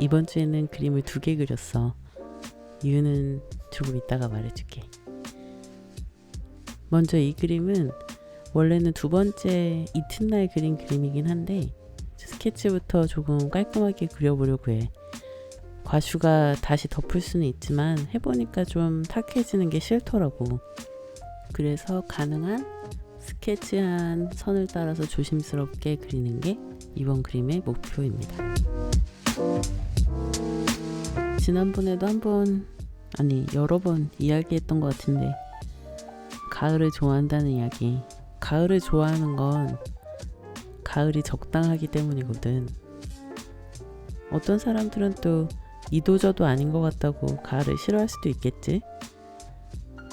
이번 주에는 그림을 2개 그렸어. 이유는 조금 이따가 말해줄게. 먼저 이 그림은 원래는 2번째 이튿날 그린 그림이긴 한데 스케치부터 조금 깔끔하게 그려보려고 해. 과슈가 다시 덮을 수는 있지만 해보니까 좀 탁해지는 게 싫더라고. 그래서 가능한 스케치한 선을 따라서 조심스럽게 그리는 게 이번 그림의 목표입니다. 지난번에도 여러 번 이야기했던 것 같은데 가을을 좋아한다는 이야기. 가을을 좋아하는 건 가을이 적당하기 때문이거든. 어떤 사람들은 또 이도저도 아닌 것 같다고 가을을 싫어할 수도 있겠지.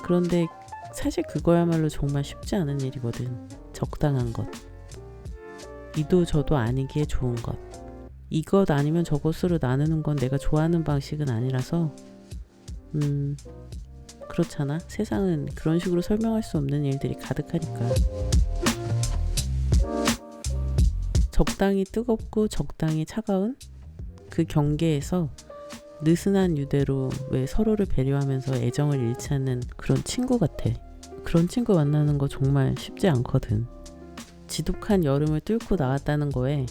그런데 사실 그거야말로 정말 쉽지 않은 일이거든. 적당한 것, 이도저도 아니기에 좋은 것, 이것 아니면 저것으로 나누는 건 내가 좋아하는 방식은 아니라서 그렇잖아. 세상은 그런 식으로 설명할 수 없는 일들이 가득하니까. 적당히 뜨겁고 적당히 차가운 그 경계에서 느슨한 유대로 왜 서로를 배려하면서 애정을 잃지 않는 그런 친구 같아. 그런 친구 만나는 거 정말 쉽지 않거든. 지독한 여름을 뚫고 나왔다는 거에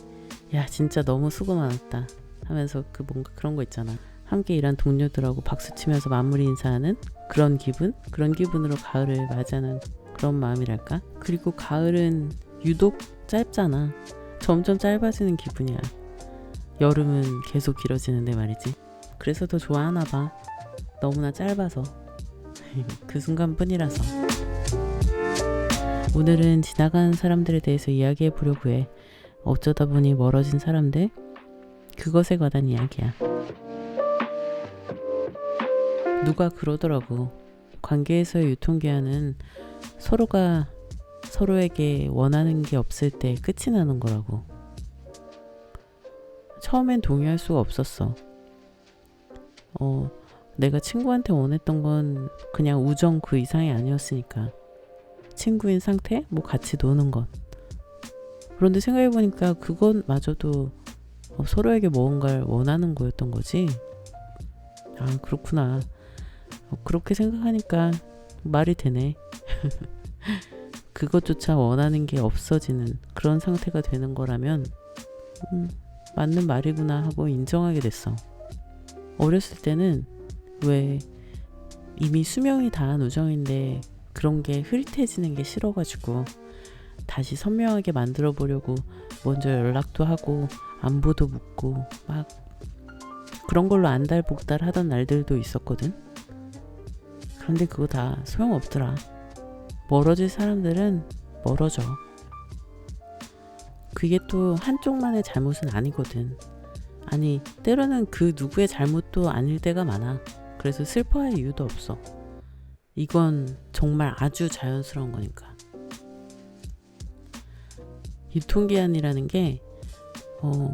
야 진짜 너무 수고 많았다 하면서 그 뭔가 그런 거 있잖아. 함께 일한 동료들하고 박수치면서 마무리 인사하는 그런 기분? 그런 기분으로 가을을 맞이하는 그런 마음이랄까? 그리고 가을은 유독 짧잖아. 점점 짧아지는 기분이야. 여름은 계속 길어지는데 말이지. 그래서 더 좋아하나 봐. 너무나 짧아서. 그 순간뿐이라서. 오늘은 지나간 사람들에 대해서 이야기해 보려고 해. 어쩌다 보니 멀어진 사람들, 그것에 관한 이야기야. 누가 그러더라고. 관계에서의 유통기한은 서로가 서로에게 원하는 게 없을 때 끝이 나는 거라고. 처음엔 동의할 수가 없었어. 내가 친구한테 원했던 건 그냥 우정 그 이상이 아니었으니까. 친구인 상태? 뭐 같이 노는 것. 그런데 생각해보니까 그것마저도 서로에게 뭔가를 원하는 거였던 거지. 아 그렇구나. 그렇게 생각하니까 말이 되네. 그것조차 원하는 게 없어지는 그런 상태가 되는 거라면 맞는 말이구나 하고 인정하게 됐어. 어렸을 때는 왜 이미 수명이 다한 우정인데 그런 게 흐릿해지는 게 싫어가지고 다시 선명하게 만들어 보려고 먼저 연락도 하고 안부도 묻고 막 그런 걸로 안달복달 하던 날들도 있었거든. 그런데 그거 다 소용없더라. 멀어질 사람들은 멀어져. 그게 또 한쪽만의 잘못은 아니거든. 아니 때로는 그 누구의 잘못도 아닐 때가 많아. 그래서 슬퍼할 이유도 없어. 이건 정말 아주 자연스러운 거니까. 유통기한이라는 게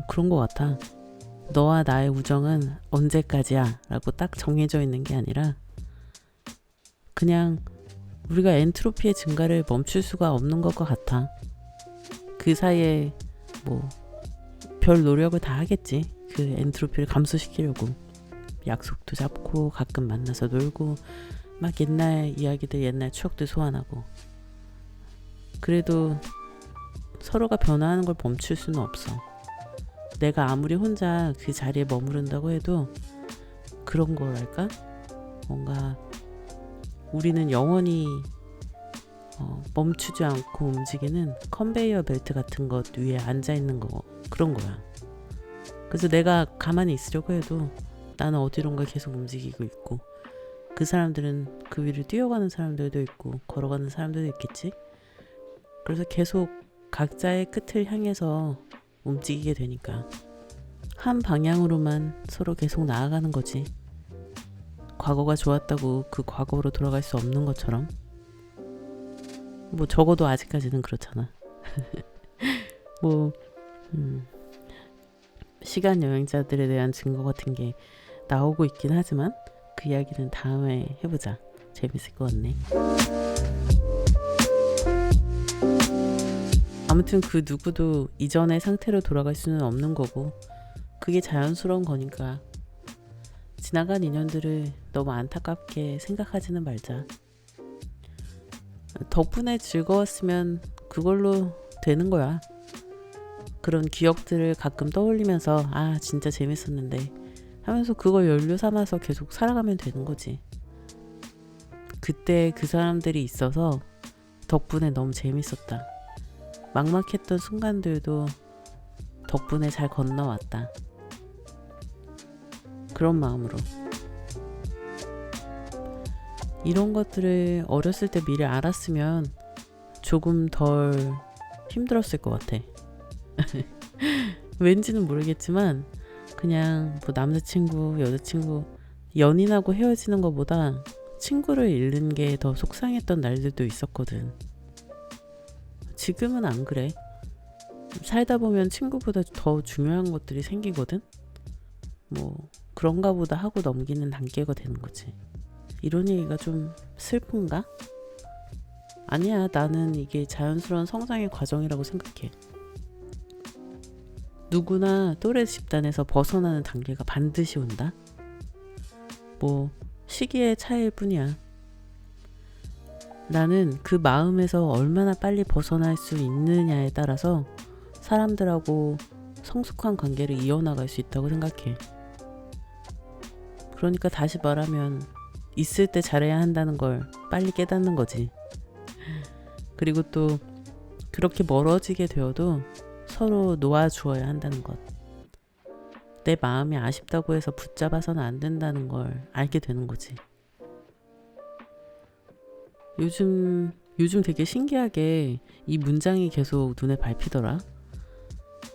그런 거 같아. 너와 나의 우정은 언제까지야 라고 딱 정해져 있는 게 아니라 그냥 우리가 엔트로피의 증가를 멈출 수가 없는 것과 같아. 그 사이에 뭐 별 노력을 다 하겠지. 그 엔트로피를 감소시키려고. 약속도 잡고 가끔 만나서 놀고 막 옛날 이야기들, 옛날 추억들 소환하고. 그래도 서로가 변화하는 걸 멈출 수는 없어. 내가 아무리 혼자 그 자리에 머무른다고 해도 그런 거랄까? 뭔가 우리는 영원히 멈추지 않고 움직이는 컨베이어 벨트 같은 것 위에 앉아있는 거, 그런 거야. 그래서 내가 가만히 있으려고 해도 나는 어디론가 계속 움직이고 있고 그 사람들은 그 위를 뛰어가는 사람들도 있고 걸어가는 사람들도 있겠지. 그래서 계속 각자의 끝을 향해서 움직이게 되니까 한 방향으로만 서로 계속 나아가는 거지. 과거가 좋았다고 그 과거로 돌아갈 수 없는 것처럼. 뭐 적어도 아직까지는 그렇잖아. 뭐 시간 여행자들에 대한 증거 같은 게 나오고 있긴 하지만 그 이야기는 다음에 해보자. 재밌을 것 같네. 아무튼 그 누구도 이전의 상태로 돌아갈 수는 없는 거고 그게 자연스러운 거니까 지나간 인연들을 너무 안타깝게 생각하지는 말자. 덕분에 즐거웠으면 그걸로 되는 거야. 그런 기억들을 가끔 떠올리면서 아 진짜 재밌었는데 하면서 그걸 연료 삼아서 계속 살아가면 되는 거지. 그때 그 사람들이 있어서 덕분에 너무 재밌었다. 막막했던 순간들도 덕분에 잘 건너왔다. 그런 마음으로. 이런 것들을 어렸을 때 미리 알았으면 조금 덜 힘들었을 것 같아. 왠지는 모르겠지만 그냥 뭐 남자친구, 여자친구, 연인하고 헤어지는 것보다 친구를 잃는 게 더 속상했던 날들도 있었거든. 지금은 안 그래. 살다 보면 친구보다 더 중요한 것들이 생기거든. 뭐 그런가 보다 하고 넘기는 단계가 되는 거지. 이런 얘기가 좀 슬픈가? 아니야, 나는 이게 자연스러운 성장의 과정이라고 생각해. 누구나 또래 집단에서 벗어나는 단계가 반드시 온다. 뭐 시기의 차이일 뿐이야. 나는 그 마음에서 얼마나 빨리 벗어날 수 있느냐에 따라서 사람들하고 성숙한 관계를 이어나갈 수 있다고 생각해. 그러니까 다시 말하면 있을 때 잘해야 한다는 걸 빨리 깨닫는 거지. 그리고 또 그렇게 멀어지게 되어도 서로 놓아주어야 한다는 것. 내 마음이 아쉽다고 해서 붙잡아서는 안 된다는 걸 알게 되는 거지. 요즘 되게 신기하게 이 문장이 계속 눈에 밟히더라.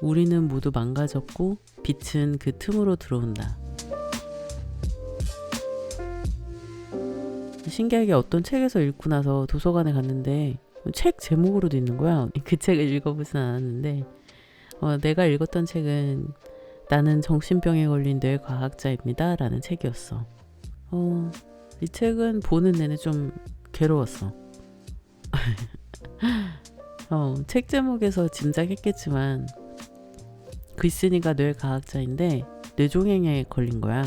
우리는 모두 망가졌고 빛은 그 틈으로 들어온다. 신기하게 어떤 책에서 읽고 나서 도서관에 갔는데 책 제목으로도 있는 거야. 그 책을 읽어보진 않았는데 내가 읽었던 책은 나는 정신병에 걸린 뇌과학자입니다 라는 책이었어. 이 책은 보는 내내 좀 괴로웠어. 책 제목에서 짐작했겠지만 글쓴이가 뇌과학자인데 뇌종양에 걸린 거야.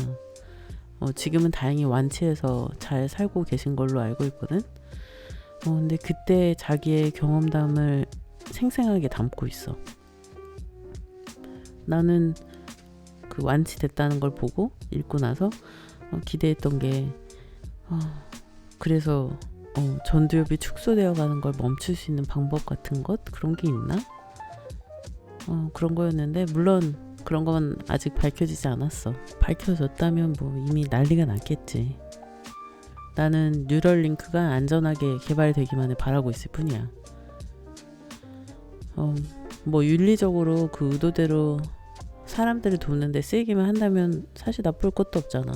지금은 다행히 완치해서 잘 살고 계신 걸로 알고 있거든. 근데 그때 자기의 경험담을 생생하게 담고 있어. 나는 그 완치됐다는 걸 보고 읽고 나서 기대했던 게 그래서 전두엽이 축소되어 가는 걸 멈출 수 있는 방법 같은 것? 그런 게 있나? 그런 거였는데 물론 그런 건 아직 밝혀지지 않았어. 밝혀졌다면 뭐 이미 난리가 났겠지. 나는 뉴럴링크가 안전하게 개발되기만을 바라고 있을 뿐이야. 뭐 윤리적으로 그 의도대로 사람들을 돕는데 쓰이기만 한다면 사실 나쁠 것도 없잖아.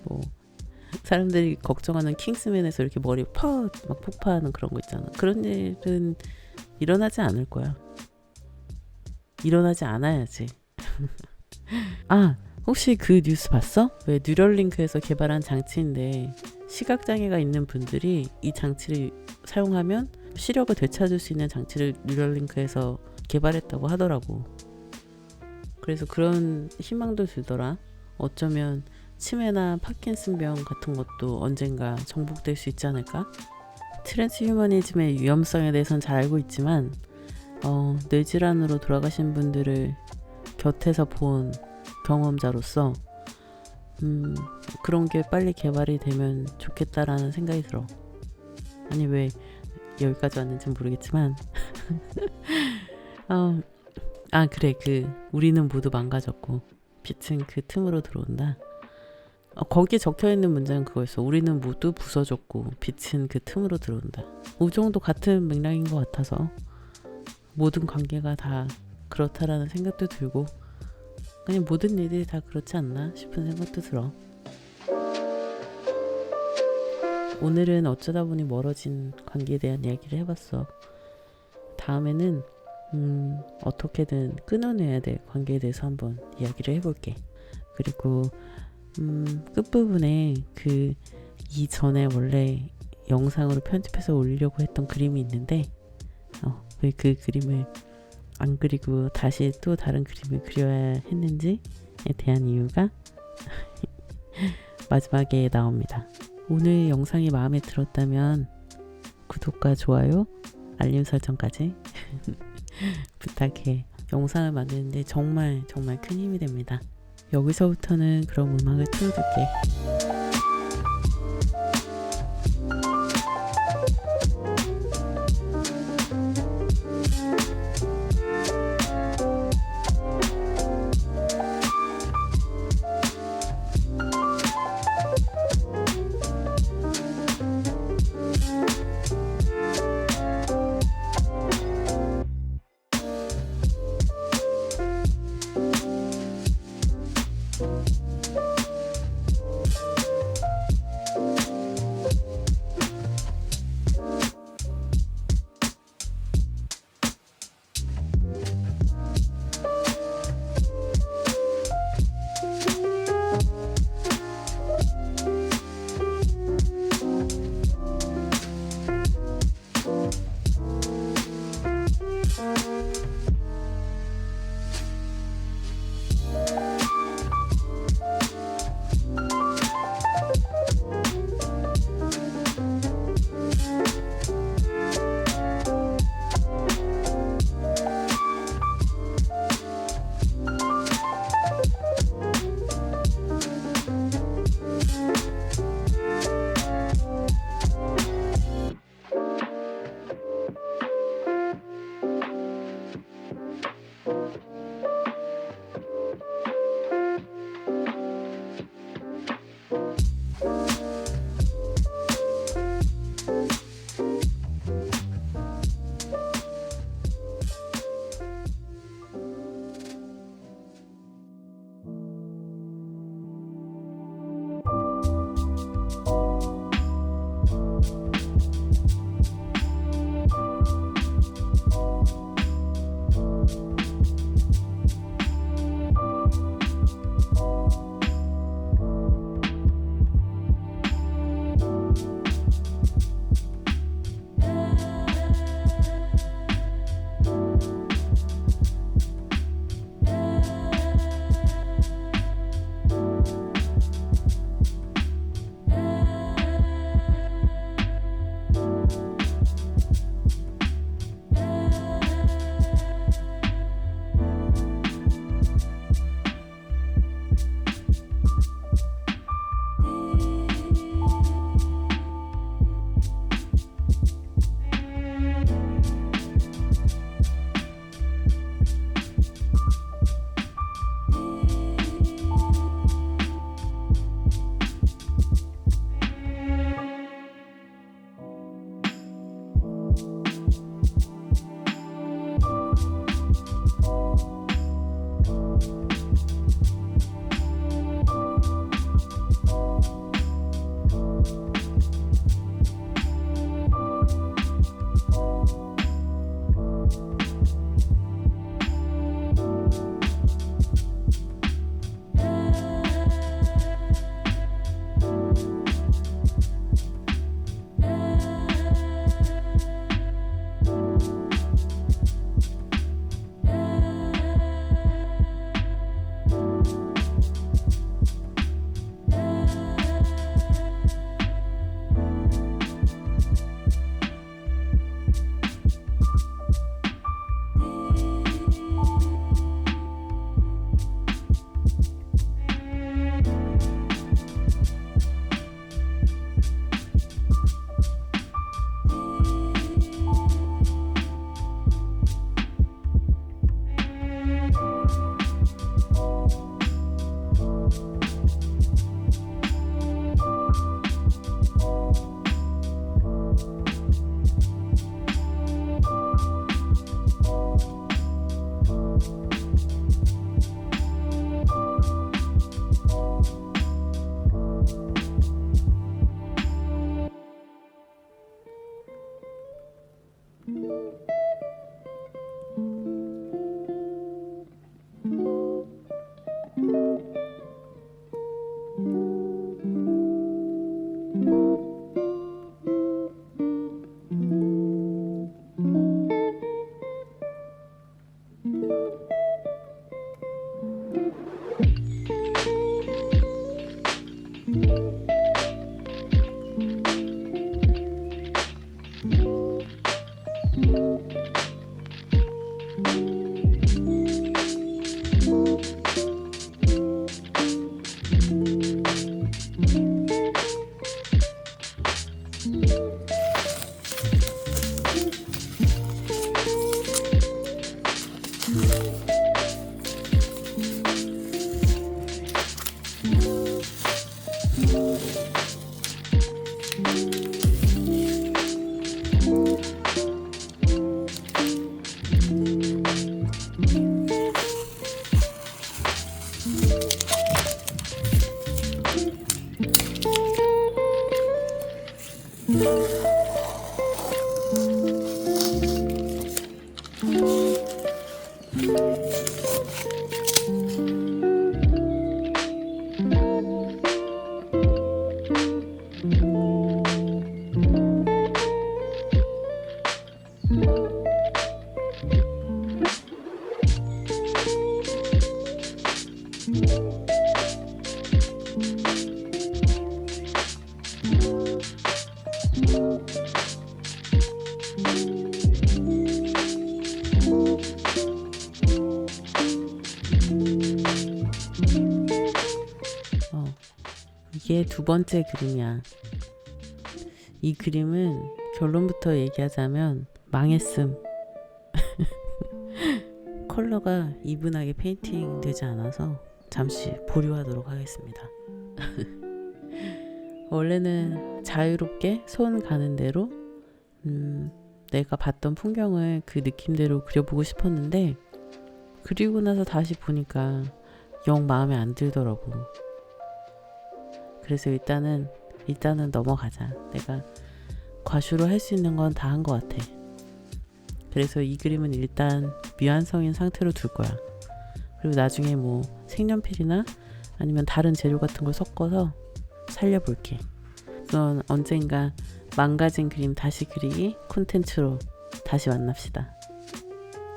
뭐 사람들이 걱정하는 킹스맨에서 이렇게 머리 막 폭파하는 그런 거 있잖아. 그런 일은 일어나지 않을 거야. 일어나지 않아야지. 혹시 그 뉴스 봤어? 왜 뉴럴링크에서 개발한 장치인데 시각장애가 있는 분들이 이 장치를 사용하면 시력을 되찾을 수 있는 장치를 뉴럴링크에서 개발했다고 하더라고. 그래서 그런 희망도 들더라. 어쩌면 치매나 파킨슨병 같은 것도 언젠가 정복될 수 있지 않을까? 트랜스휴머니즘의 위험성에 대해서는 잘 알고 있지만 뇌질환으로 돌아가신 분들을 곁에서 본 경험자로서 그런 게 빨리 개발이 되면 좋겠다라는 생각이 들어. 아니 왜 여기까지 왔는지 모르겠지만 그래, 우리는 모두 망가졌고 빛은 그 틈으로 들어온다. 거기에 적혀있는 문장은 그거였어. 우리는 모두 부서졌고 빛은 그 틈으로 들어온다. 이 정도 같은 맥락인 것 같아서 모든 관계가 다 그렇다라는 생각도 들고 그냥 모든 일들이 다 그렇지 않나 싶은 생각도 들어. 오늘은 어쩌다 보니 멀어진 관계에 대한 이야기를 해봤어. 다음에는 어떻게든 끊어내야 될 관계에 대해서 한번 이야기를 해볼게. 그리고 끝부분에 이전에 원래 영상으로 편집해서 올리려고 했던 그림이 있는데 왜 그 그림을 안 그리고 다시 또 다른 그림을 그려야 했는지에 대한 이유가 마지막에 나옵니다. 오늘 영상이 마음에 들었다면 구독과 좋아요, 알림 설정까지 부탁해. 영상을 만드는데 정말 큰 힘이 됩니다. 여기서부터는 그럼 음악을 틀어줄게. 이게 두 번째 그림이야. 이 그림은 결론부터 얘기하자면 망했음. 컬러가 이분하게 페인팅 되지 않아서 잠시 보류하도록 하겠습니다. 원래는 자유롭게 손 가는 대로 내가 봤던 풍경을 그 느낌대로 그려보고 싶었는데, 그리고 나서 다시 보니까 영 마음에 안 들더라고. 그래서 일단은 넘어가자. 내가 과슈로 할 수 있는 건 다 한 것 같아. 그래서 이 그림은 일단 미완성인 상태로 둘 거야. 그리고 나중에 뭐 색연필이나 아니면 다른 재료 같은 걸 섞어서 살려볼게. 그건 언젠가 망가진 그림 다시 그리기 콘텐츠로 다시 만납시다.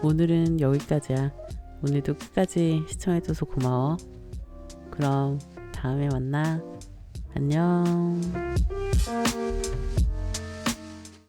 오늘은 여기까지야. 오늘도 끝까지 시청해줘서 고마워. 그럼 다음에 만나. 안녕.